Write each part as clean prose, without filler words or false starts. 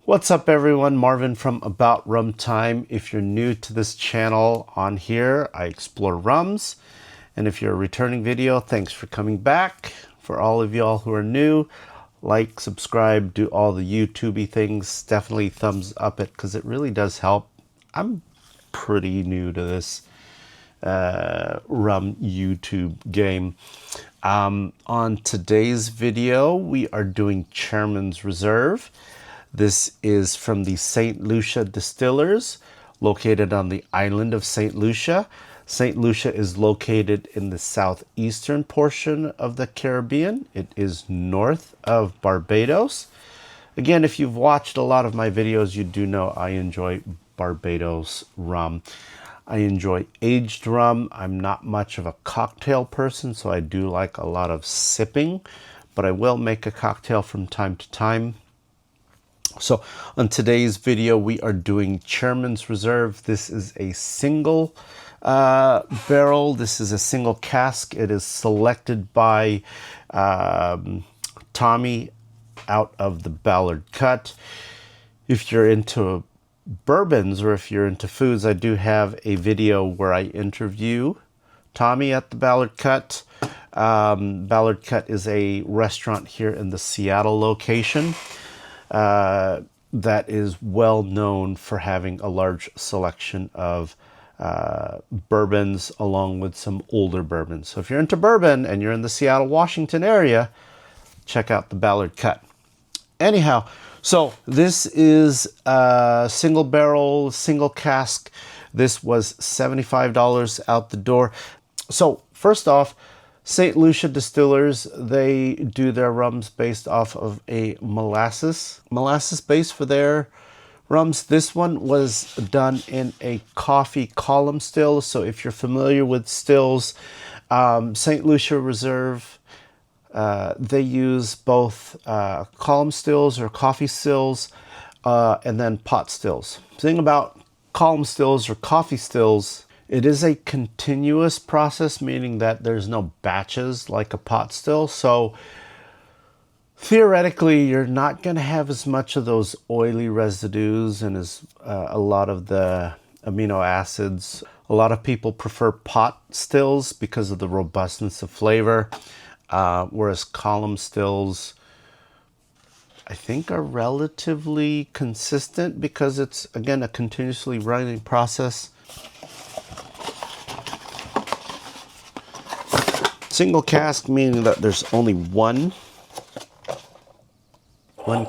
What's up everyone, Marvin from About Rum Time. If you're new to this channel, on here I explore rums, and if you're a returning video, thanks for coming back. For all of y'all who are new, like, subscribe, do all the YouTubey things. Definitely thumbs up it because it really does help. I'm pretty new to this rum YouTube game. On today's video, we are doing Chairman's Reserve. This is from the St. Lucia Distillers, located on the island of St. Lucia. St. Lucia is located in the southeastern portion of the Caribbean. It is north of Barbados. Again, if you've watched a lot of my videos, you do know I enjoy Barbados rum. I enjoy aged rum. I'm not much of a cocktail person, so I do like a lot of sipping, but I will make a cocktail from time to time. So on today's video, we are doing Chairman's Reserve. This is a single barrel. This is a single cask. It is selected by Tommy out of the Ballard Cut. If you're into bourbons or if you're into foods, I do have a video where I interview Tommy at the Ballard Cut. Ballard Cut is a restaurant here in the Seattle location that is well known for having a large selection of bourbons along with some older bourbons. So if you're into bourbon and you're in the Seattle, Washington area, check out the Ballard Cut. Anyhow, so this is a single barrel, single cask. This was $75 out the door. So first off, St. Lucia Distillers, they do their rums based off of a molasses base for their rums. This one was done in a coffee column still. So if you're familiar with stills, St. Lucia Reserve, they use both column stills or coffee stills and then pot stills. The thing about column stills or coffee stills, it is a continuous process, meaning that there's no batches like a pot still. So theoretically, you're not going to have as much of those oily residues and as a lot of the amino acids. A lot of people prefer pot stills because of the robustness of flavor, whereas column stills, I think, are relatively consistent because it's, again, a continuously running process. Single cask, meaning that there's only one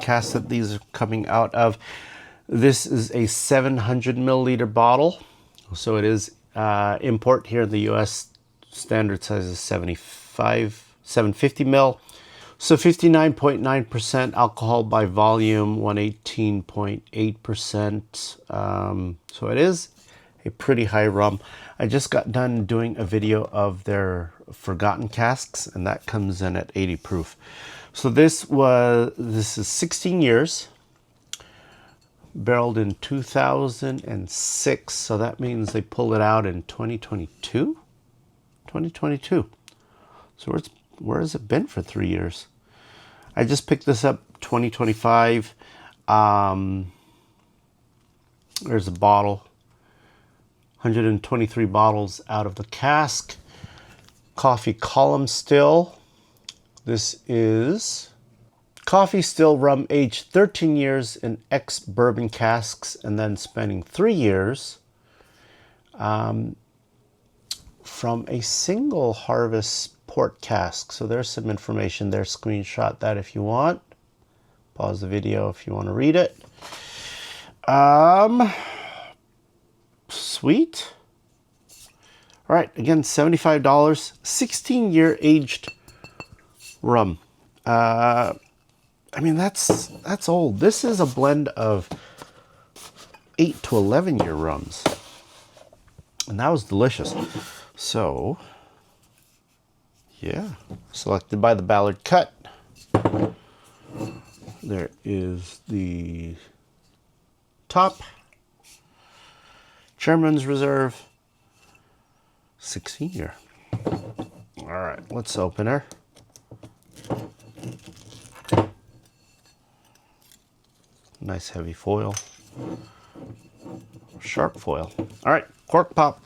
cask that these are coming out of. This is a 700 milliliter bottle. So it is import here in the US. Standard size is 750 mil. So 59.9% alcohol by volume, 118.8%. So it is a pretty high rum. I just got done doing a video of their forgotten casks, and that comes in at 80 proof. So this is 16 years, barreled in 2006. So that means they pulled it out in 2022. So where has it been for 3 years? I just picked this up 2025. There's a bottle. 123 bottles out of the cask. Coffee column still. This is coffee still rum aged 13 years in ex-bourbon casks and then spending 3 years from a single harvest Port Cask. So there's some information there. Screenshot that if you want. Pause the video if you want to read it. Sweet. All right, again, $75, 16-year aged rum. I mean, that's old. This is a blend of 8 to 11-year rums, and that was delicious. So, yeah, selected by the Ballard Cut. There is the top. Chairman's Reserve, 16-year. All right, let's open her. Nice heavy foil. Sharp foil. All right, cork pop.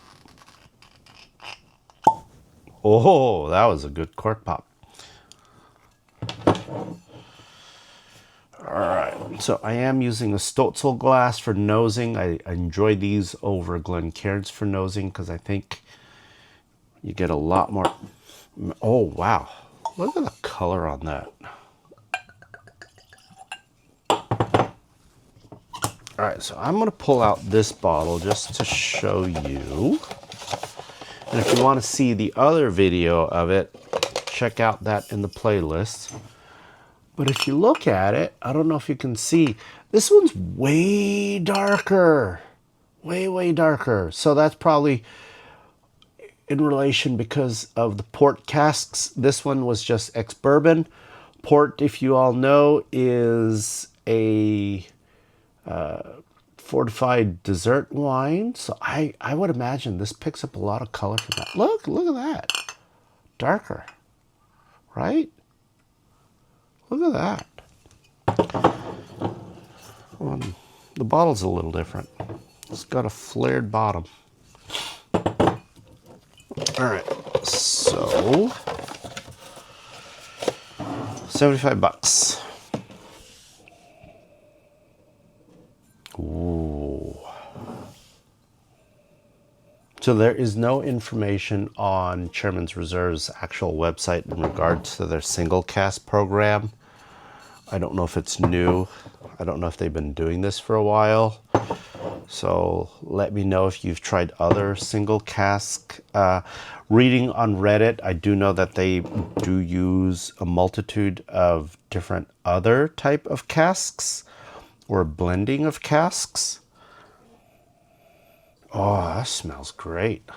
Oh, that was a good cork pop. All right, so I am using a Stotzel glass for nosing. I enjoy these over Glencairns for nosing because I think you get a lot more. Oh, wow. Look at the color on that. All right, so I'm going to pull out this bottle just to show you. And if you want to see the other video of it, check out that in the playlist. But if you look at it, I don't know if you can see, this one's way darker. Way darker. So that's probably in relation because of the Port Casks. This one was just ex-bourbon. Port, if you all know, is a fortified dessert wine. So I would imagine this picks up a lot of color from that. Look at that. Darker, right? Look at that. The bottle's a little different. It's got a flared bottom. All right, so 75 bucks. Ooh. So there is no information on Chairman's Reserve's actual website in regards to their single cask program. I don't know if it's new. I don't know if they've been doing this for a while. So let me know if you've tried other single cask. Reading on Reddit, I do know that they do use a multitude of different other type of casks or blending of casks. Oh, that smells great.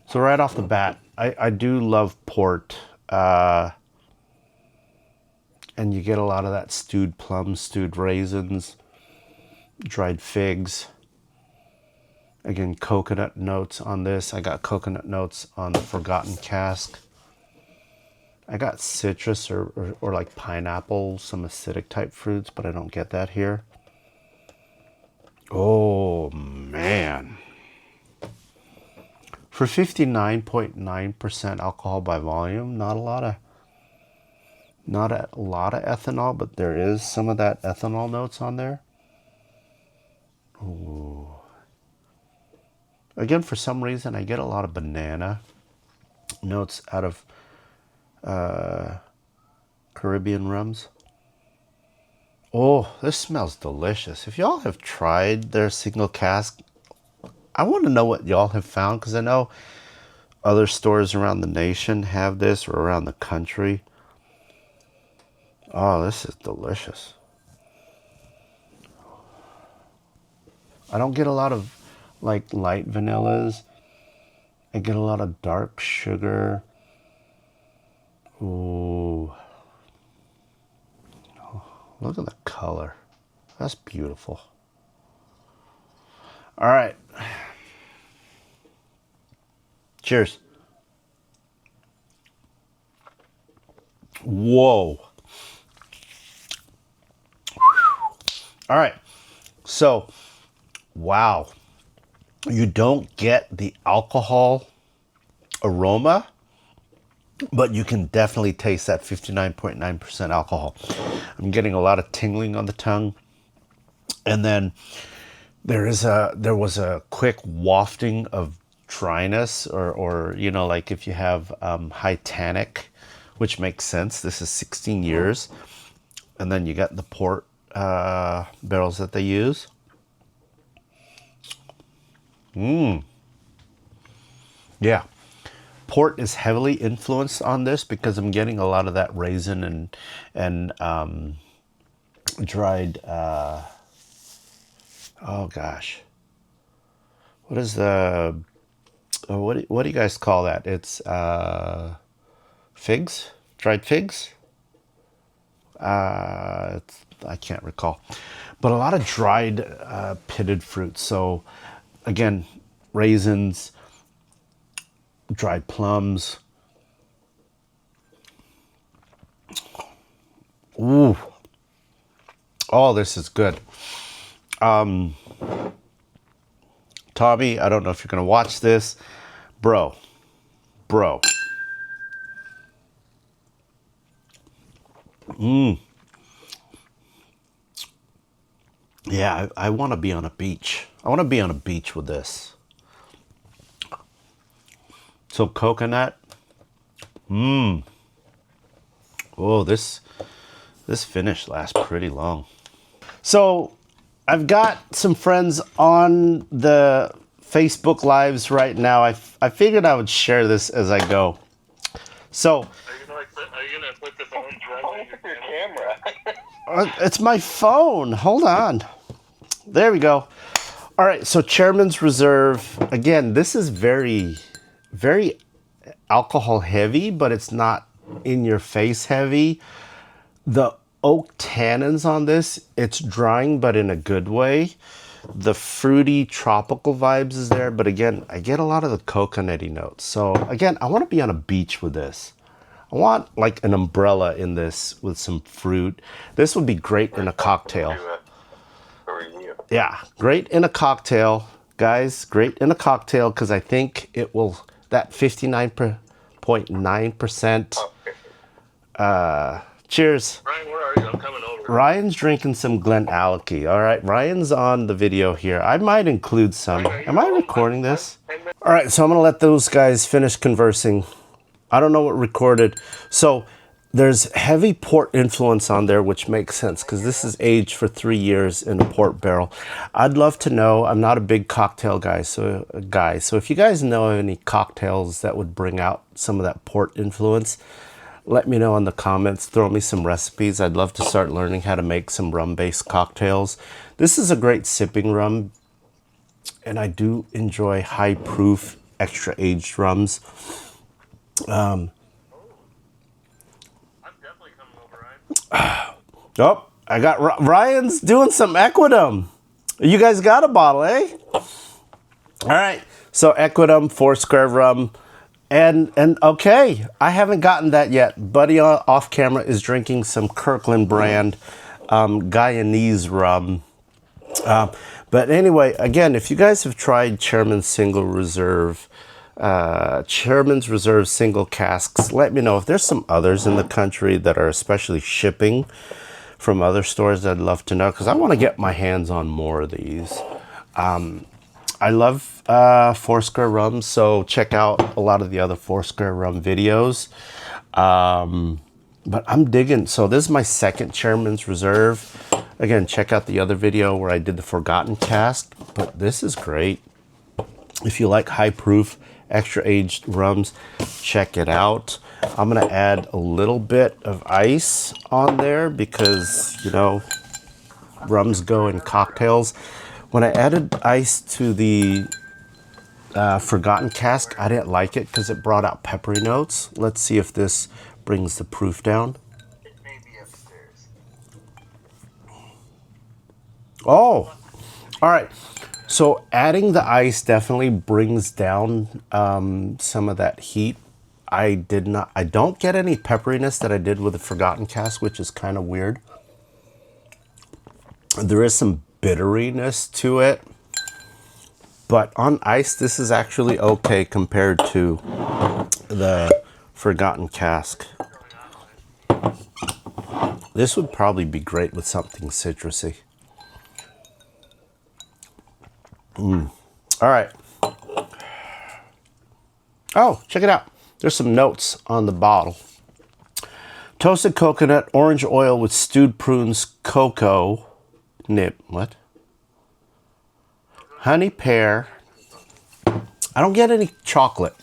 So right off the bat, I do love port. And you get a lot of that stewed plums, stewed raisins, dried figs. Again, coconut notes on this. I got coconut notes on the Forgotten Cask. I got citrus or like pineapple, some acidic type fruits, but I don't get that here. Oh, man. For 59.9% alcohol by volume, not a lot of ethanol, but there is some of that ethanol notes on there. Ooh. Again, for some reason, I get a lot of banana notes out of Caribbean rums. Oh, this smells delicious. If y'all have tried their single cask, I want to know what y'all have found, because I know other stores around the nation have this, or around the country. Oh, this is delicious. I don't get a lot of like light vanillas. I get a lot of dark sugar. Ooh. Oh, look at the color. That's beautiful. All right. Cheers. Whoa. All right. So, wow. You don't get the alcohol aroma, but you can definitely taste that 59.9% alcohol. I'm getting a lot of tingling on the tongue. And then there was a quick wafting of dryness, or you know, like if you have high tannic, which makes sense. This is 16 years. And then you got the port barrels that they use. Yeah. Port is heavily influenced on this because I'm getting a lot of that raisin and dried, oh gosh. What is the, what do you guys call that? It's figs? Dried figs? I can't recall. But a lot of dried pitted fruits. So again, raisins, dried plums. Ooh. Oh, this is good. Tommy, I don't know if you're going to watch this. Bro. Yeah, I want to be on a beach. I want to be on a beach with this. So coconut. Oh, this finish lasts pretty long. So I've got some friends on the Facebook Lives right now. I figured I would share this as I go. So, are you gonna put the phone directly in your camera? It's my phone. Hold on. There we go. All right. So Chairman's Reserve. Again, this is very, very alcohol heavy, but it's not in your face heavy. The oak tannins on this, it's drying, but in a good way. The fruity tropical vibes is there, but again, I get a lot of the coconutty notes. So again, I want to be on a beach with this. I want like an umbrella in this with some fruit. This would be great in a cocktail. Yeah, great in a cocktail, guys. Great in a cocktail because I think it will, that 59.9%. Cheers. Ryan, where are you? I'm coming over. Ryan's drinking some Glenallachie. All right, Ryan's on the video here. I might include some. Am I recording this? All right, so I'm going to let those guys finish conversing. I don't know what recorded. So there's heavy port influence on there, which makes sense because this is aged for 3 years in a port barrel. I'd love to know. I'm not a big cocktail guy, so if you guys know any cocktails that would bring out some of that port influence, let me know in the comments. Throw me some recipes. I'd love to start learning how to make some rum-based cocktails. This is a great sipping rum, and I do enjoy high-proof, extra-aged rums. I'm definitely coming over, Ryan. Oh, I got Ryan's doing some Equidum. You guys got a bottle, eh? All right, so Equidum, Foursquare rum. And okay, I haven't gotten that yet. Buddy off camera is drinking some Kirkland brand Guyanese rum. But anyway, again, if you guys have tried Chairman's Single Reserve, Chairman's Reserve single casks, let me know. If there's some others in the country that are especially shipping from other stores, I'd love to know because I want to get my hands on more of these. I love Foursquare rum, so check out a lot of the other Foursquare rum videos. But I'm digging. So this is my second Chairman's Reserve. Again, check out the other video where I did the Forgotten Cask. But this is great. If you like high proof, extra aged rums, check it out. I'm going to add a little bit of ice on there because, you know, rums go in cocktails. When I added ice to the Forgotten Cask, I didn't like it because it brought out peppery notes. Let's see if this brings the proof down. It may be upstairs. Oh, all right. So adding the ice definitely brings down some of that heat. I don't get any pepperiness that I did with the Forgotten Cask, which is kind of weird. There is some bitteriness to it, but on ice this is actually okay compared to the Forgotten Cask. This would probably be great with something citrusy. All right. Oh, check it out. There's some notes on the bottle. Toasted coconut, orange oil with stewed prunes, cocoa nib. What? Honey pear. I don't get any chocolate.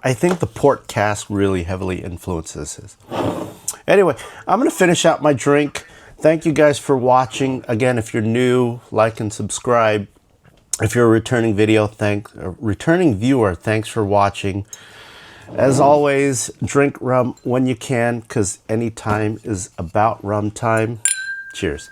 I think the Port Casks really heavily influences this. Anyway, I'm going to finish out my drink. Thank you guys for watching. Again, if you're new, like and subscribe. If you're a returning viewer, thanks for watching. As always, drink rum when you can, because any time is about rum time. Cheers.